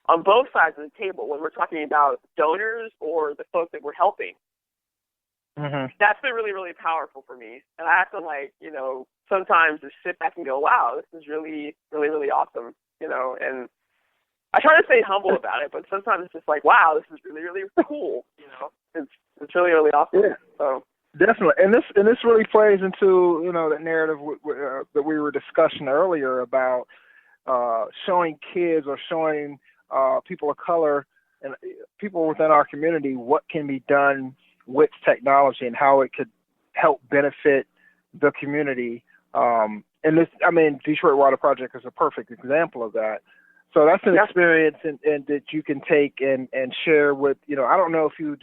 on both sides of the table, when we're talking about donors or the folks that we're helping. Mm-hmm. That's been really, really powerful for me. And I have to, like, sometimes just sit back and go, wow, this is really, really, really awesome, and I try to stay humble about it, but sometimes it's just like, wow, this is really, really cool, It's really, really awesome. Yeah. So. Definitely. And this really plays into, the narrative that we were discussing earlier about showing kids, or showing people of color and people within our community what can be done with technology and how it could help benefit the community. And Detroit Water Project is a perfect example of that. So that's an experience and that you can take and share with, I don't know if you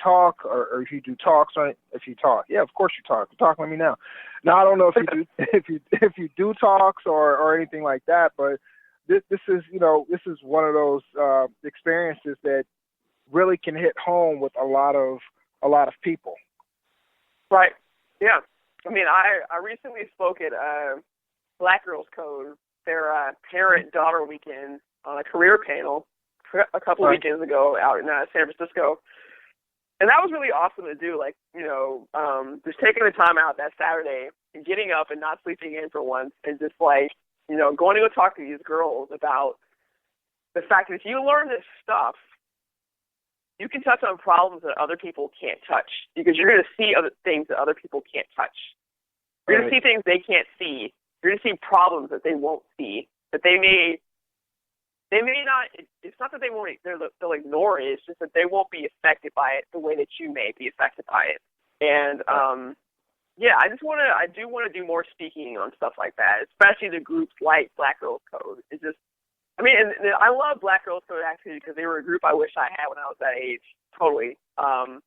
talk or if you do talks, or if you talk. Yeah, of course you talk. Talk, let me know. Now, I don't know if you do, if you do talks or anything like that, but this is one of those experiences that really can hit home with a lot of people. Right. Yeah. I mean, I recently spoke at Black Girls Code, their parent-daughter weekend, on a career panel a couple of weekends ago out in San Francisco. And that was really awesome to do, like, just taking the time out that Saturday and getting up and not sleeping in for once, and just, like, going to go talk to these girls about the fact that if you learn this stuff, you can touch on problems that other people can't touch because you're going to see other things that other people can't touch. You're going to see things they can't see. You're going to see problems that they won't see, that they may not. It's not that they'll ignore it. It's just that they won't be affected by it the way that you may be affected by it. And yeah, I do want to do more speaking on stuff like that, especially the groups like Black Girls Code. It's just, I mean, and I love Black Girls Code actually because they were a group I wish I had when I was that age. Totally. And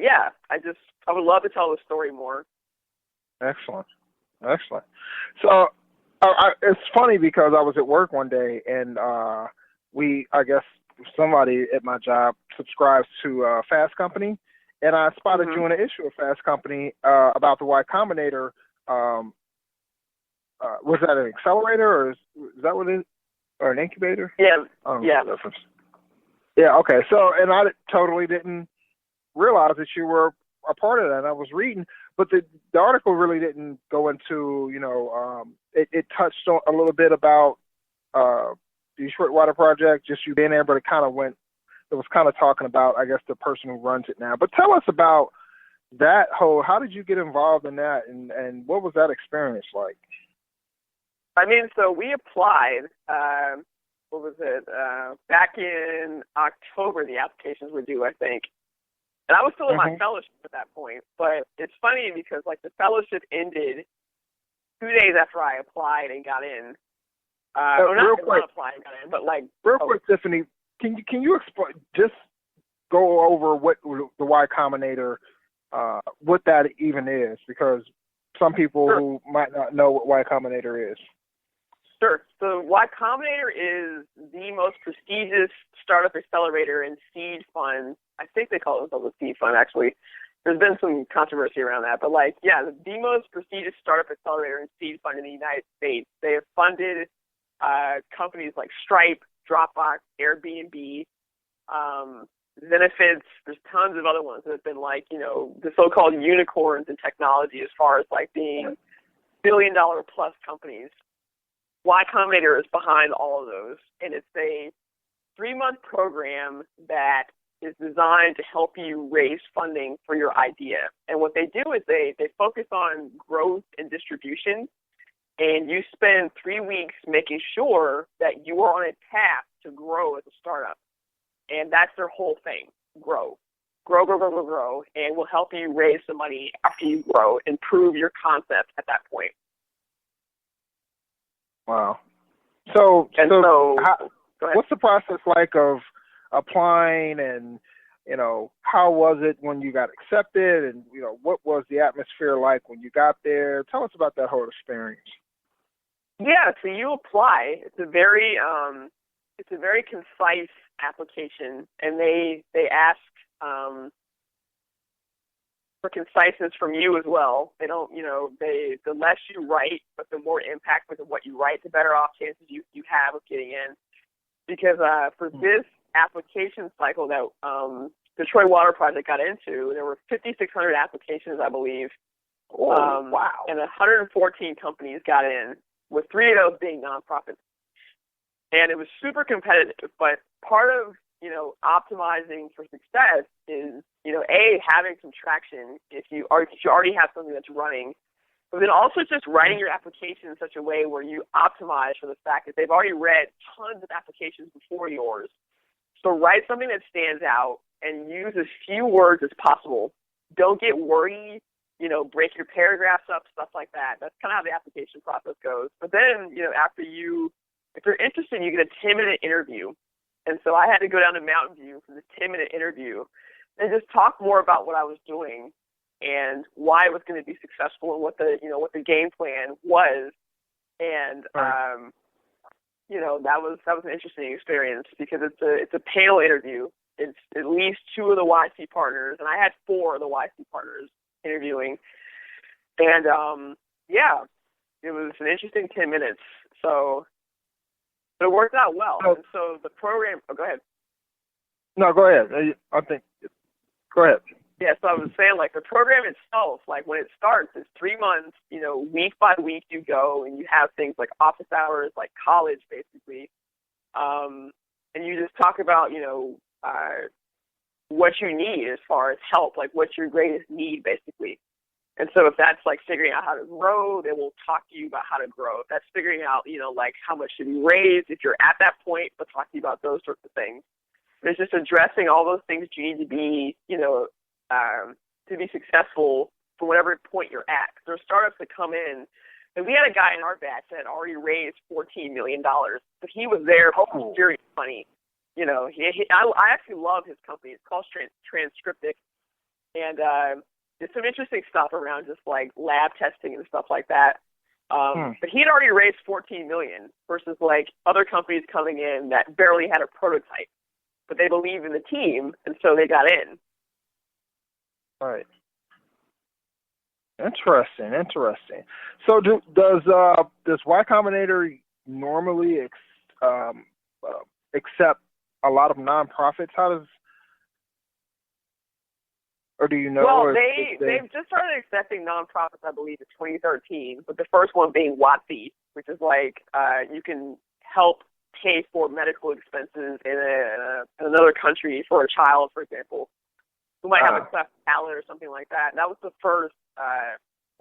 yeah, I would love to tell the story more. Excellent. So it's funny because I was at work one day and I guess somebody at my job subscribes to Fast Company, and I spotted you in an issue of Fast Company about the Y Combinator. Was that an accelerator or is that what it is? Or an incubator? Yeah. Yeah. Yeah, okay. So, and I totally didn't realize that you were a part of that. I was reading, but the article really didn't go into, it touched on a little bit about the Detroit Water Project, just you being there, but it was kind of talking about, I guess, the person who runs it now. But tell us about that how did you get involved in that, and what was that experience like? I mean, so we applied, back in October, the applications were due, I think. And I was still in my fellowship at that point. But it's funny because, like, the fellowship ended 2 days after I applied and got in. Real quick, Tiffany, can you explain, just go over what the Y Combinator, what that even is? Because some people who might not know what Y Combinator is. Sure. So Y Combinator is the most prestigious startup accelerator and seed fund. I think they call it themselves a seed fund, actually. There's been some controversy around that. But, the most prestigious startup accelerator and seed fund in the United States. They have funded companies like Stripe, Dropbox, Airbnb, Zenefits. There's tons of other ones that have been the so-called unicorns in technology as far as being billion-dollar-plus companies. Y Combinator is behind all of those, and it's a 3-month program that is designed to help you raise funding for your idea. And what they do is they focus on growth and distribution, and you spend 3 weeks making sure that you are on a path to grow as a startup. And that's their whole thing, grow, and will help you raise some money after you grow and prove your concept at that point. Wow. What's the process like of applying, and how was it when you got accepted, and what was the atmosphere like when you got there? Tell us about that whole experience. Yeah, so you apply. It's a very concise application, and they ask for conciseness from you as well. They don't, the less you write, but the more impact with what you write, the better off chances you have of getting in. Because for this application cycle that Detroit Water Project got into, there were 5,600 applications, I believe. Wow. And 114 companies got in, with 3 of those being nonprofits. And it was super competitive, but part of optimizing for success is, having some traction if you already have something that's running, but then also just writing your application in such a way where you optimize for the fact that they've already read tons of applications before yours. So write something that stands out and use as few words as possible. Don't get wordy, break your paragraphs up, stuff like that. That's kind of how the application process goes. But then, if you're interested, you get a 10-minute interview. And so I had to go down to Mountain View for the 10-minute interview and just talk more about what I was doing and why it was going to be successful and what the game plan was. And that was an interesting experience because it's a panel interview. It's at least 2 of the YC partners, and I had 4 of the YC partners interviewing. And it was an interesting 10 minutes. So it worked out well. And so the program. Oh, go ahead. No, go ahead. Go ahead. Yeah, so I was saying, the program itself, when it starts, it's 3 months, week by week you go, and you have things like office hours, like college, basically. And you just talk about, what you need as far as help, like what's your greatest need, basically. And so if that's like figuring out how to grow, they will talk to you about how to grow. If that's figuring out, like how much should be raised, if you're at that point, they'll talk to you about those sorts of things. It's just addressing all those things you need to be, to be successful from whatever point you're at. There are startups that come in, and we had a guy in our batch that had already raised $14 million, but he was there for serious money. I actually love his company. It's called Transcriptic, and there's some interesting stuff around just like lab testing and stuff like that. But he had already raised $14 million versus like other companies coming in that barely had a prototype, but they believe in the team, and so they got in. Right. Interesting. So does Y Combinator normally accept a lot of nonprofits? Or do you know? Well, they've just started accepting nonprofits, I believe, in 2013, with the first one being WATSI, which is like you can help pay for medical expenses in another country for a child, for example, who might have a cleft palate or something like that. And that was the first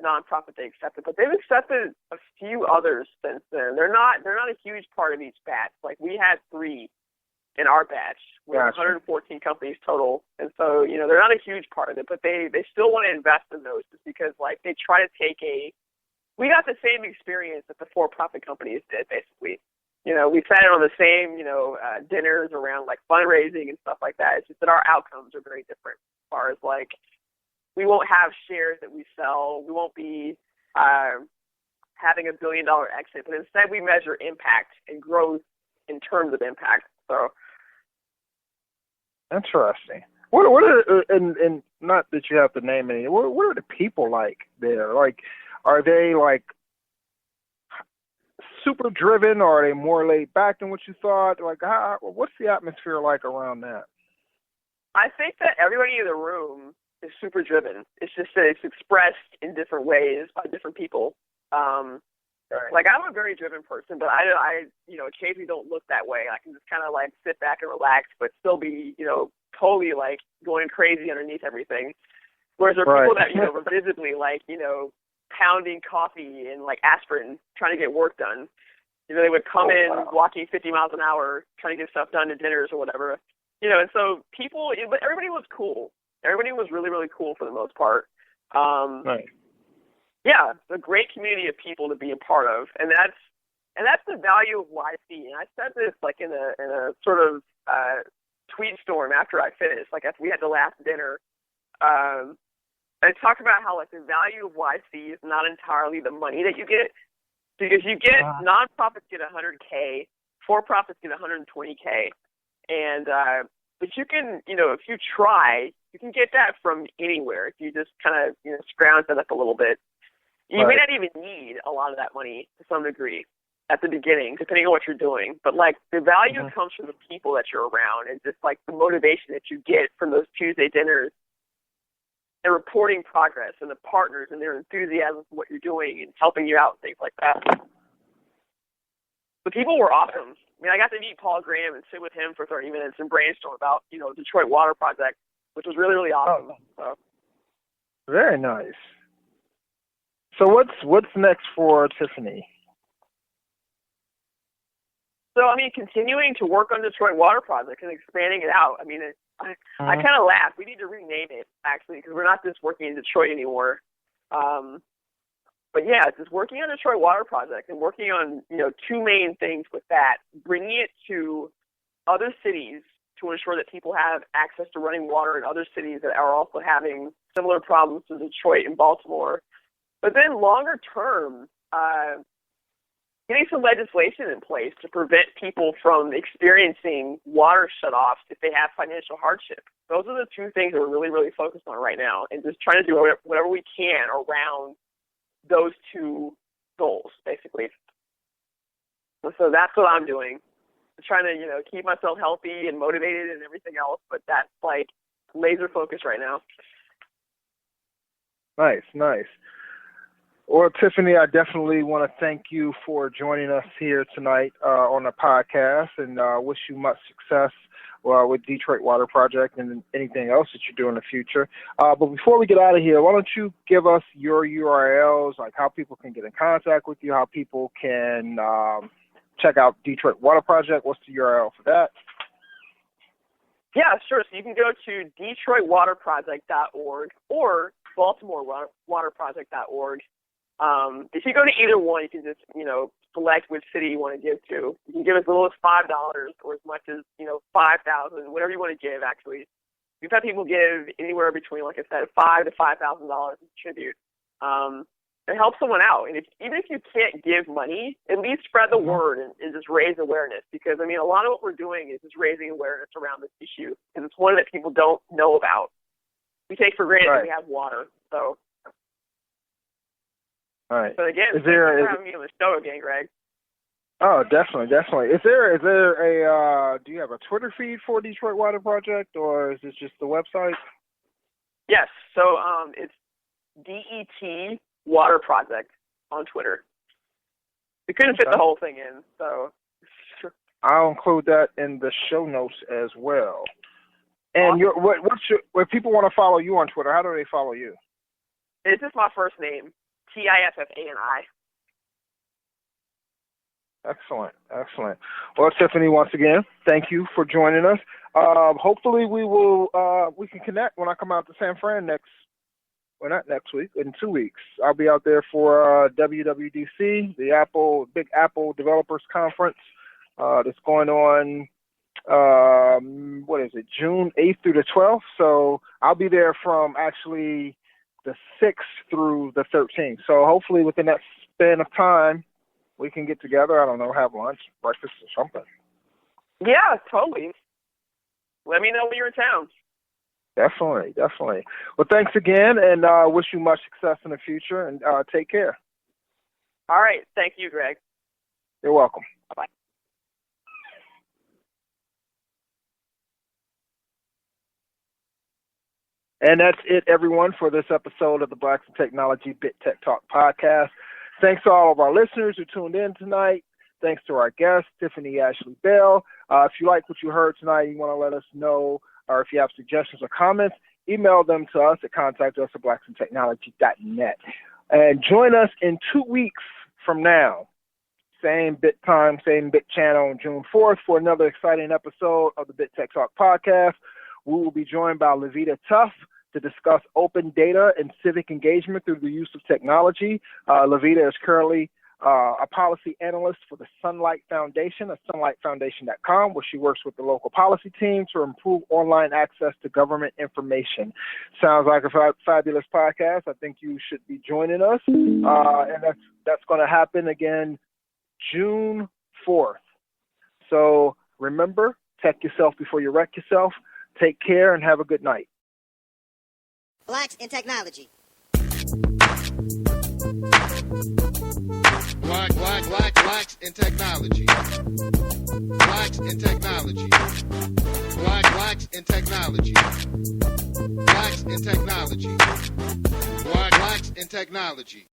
nonprofit they accepted, but they've accepted a few others since then. They're not a huge part of each batch. Like we had 3 in our batch with 114 companies total, and so they're not a huge part of it, but they still want to invest in those just because like they try to take we got the same experience that the for-profit companies did, basically. We sat in on the same dinners around like fundraising and stuff like that. It's just that our outcomes are very different as far as like we won't have shares that we sell. We won't be having $1 billion exit, but instead we measure impact and growth in terms of impact. So interesting. What are and not that you have to name any. What are the people like there? Like, are they like super driven, or are they more laid back than what you thought? Like, what's the atmosphere like around that? I think that everybody in the room is super driven. It's just that it's expressed in different ways by different people. Right. Like I'm a very driven person, but I occasionally don't look that way. I can just kind of like sit back and relax, but still be, totally like going crazy underneath everything. Whereas there are people that, were visibly like, pounding coffee and like aspirin, trying to get work done. They would come in walking 50 miles an hour, trying to get stuff done at dinners or whatever. And so but everybody was cool. Everybody was really, really cool for the most part. Right. Yeah, it's a great community of people to be a part of, and that's the value of YC. And I said this like in a sort of tweet storm after I finished, like after we had the last dinner. I talked about how like the value of YC is not entirely the money that you get, because you get nonprofits get $100K, for-profits get $120K, and but you can, if you try, you can get that from anywhere if you just kind of scrounge it up a little bit. You may not even need a lot of that money to some degree at the beginning, depending on what you're doing. But like the value comes from the people that you're around, and just like the motivation that you get from those Tuesday dinners and reporting progress, and the partners and their enthusiasm for what you're doing and helping you out and things like that. The people were awesome. I mean, I got to meet Paul Graham and sit with him for 30 minutes and brainstorm about, Detroit Water Project, which was really, really awesome. So. Very nice. So what's next for Tiffani? So, I mean, continuing to work on Detroit Water Project and expanding it out. I mean, I kind of laugh. We need to rename it, actually, because we're not just working in Detroit anymore. But, yeah, just working on Detroit Water Project and working on, 2 main things with that, bringing it to other cities to ensure that people have access to running water in other cities that are also having similar problems to Detroit and Baltimore. But then longer term, getting some legislation in place to prevent people from experiencing water shutoffs if they have financial hardship. Those are the 2 things that we're really, really focused on right now, and just trying to do whatever we can around those 2 goals, basically. So that's what I'm doing. I'm trying to, keep myself healthy and motivated and everything else, but that's like laser focus right now. Nice. Well, Tiffani, I definitely want to thank you for joining us here tonight on the podcast, and wish you much success with Detroit Water Project and anything else that you do in the future. But before we get out of here, why don't you give us your URLs, like how people can get in contact with you, how people can check out Detroit Water Project. What's the URL for that? Yeah, sure. So you can go to DetroitWaterProject.org or BaltimoreWaterProject.org. If you go to either one, you can just, select which city you want to give to. You can give as little as $5 or as much as, $5,000, whatever you want to give, actually. We've had people give anywhere between, like I said, $5,000 to $5,000 in tribute. It helps someone out. And even if you can't give money, at least spread the word and just raise awareness. Because, a lot of what we're doing is just raising awareness around this issue. Because it's one that people don't know about. We take for granted that we have water. So, all right. But again, thanks for having me on the show again, Greg. Oh, definitely. Is there a do you have a Twitter feed for Detroit Water Project, or is this just the website? Yes. So it's DET Water Project on Twitter. We couldn't fit the whole thing in, so I'll include that in the show notes as well. And awesome. Where people want to follow you on Twitter, how do they follow you? It's just my first name, Tiffani. Excellent. Well, Tiffani, once again, thank you for joining us. Hopefully we can connect when I come out to San Fran not next week, in 2 weeks. I'll be out there for WWDC, the Big Apple Developers Conference that's going on, June 8th through the 12th. So I'll be there from actually the 6th through the 13th. So hopefully within that span of time, we can get together, I don't know, have lunch, breakfast, or something. Yeah, totally. Let me know when you're in town. Definitely. Well, thanks again, and wish you much success in the future, and take care. All right. Thank you, Greg. You're welcome. Bye-bye. And that's it, everyone, for this episode of the Blacks in Technology Bit Tech Talk podcast. Thanks to all of our listeners who tuned in tonight. Thanks to our guest, Tiffani Ashley Bell. If you like what you heard tonight, you want to let us know, or if you have suggestions or comments, email them to us at contactus@blacksintechnology.net. And join us in 2 weeks from now. Same bit time, same bit channel on June 4th for another exciting episode of the Bit Tech Talk podcast. We will be joined by Levita Tuff to discuss open data and civic engagement through the use of technology. Levita is currently a policy analyst for the Sunlight Foundation at sunlightfoundation.com, where she works with the local policy team to improve online access to government information. Sounds like a fabulous podcast. I think you should be joining us. And that's going to happen again June 4th. So remember, tech yourself before you wreck yourself. Take care and have a good night. Blacks in Technology. Blacks in Technology. Blacks in Technology. Blacks in Technology. Blacks in Technology. Blacks in Technology.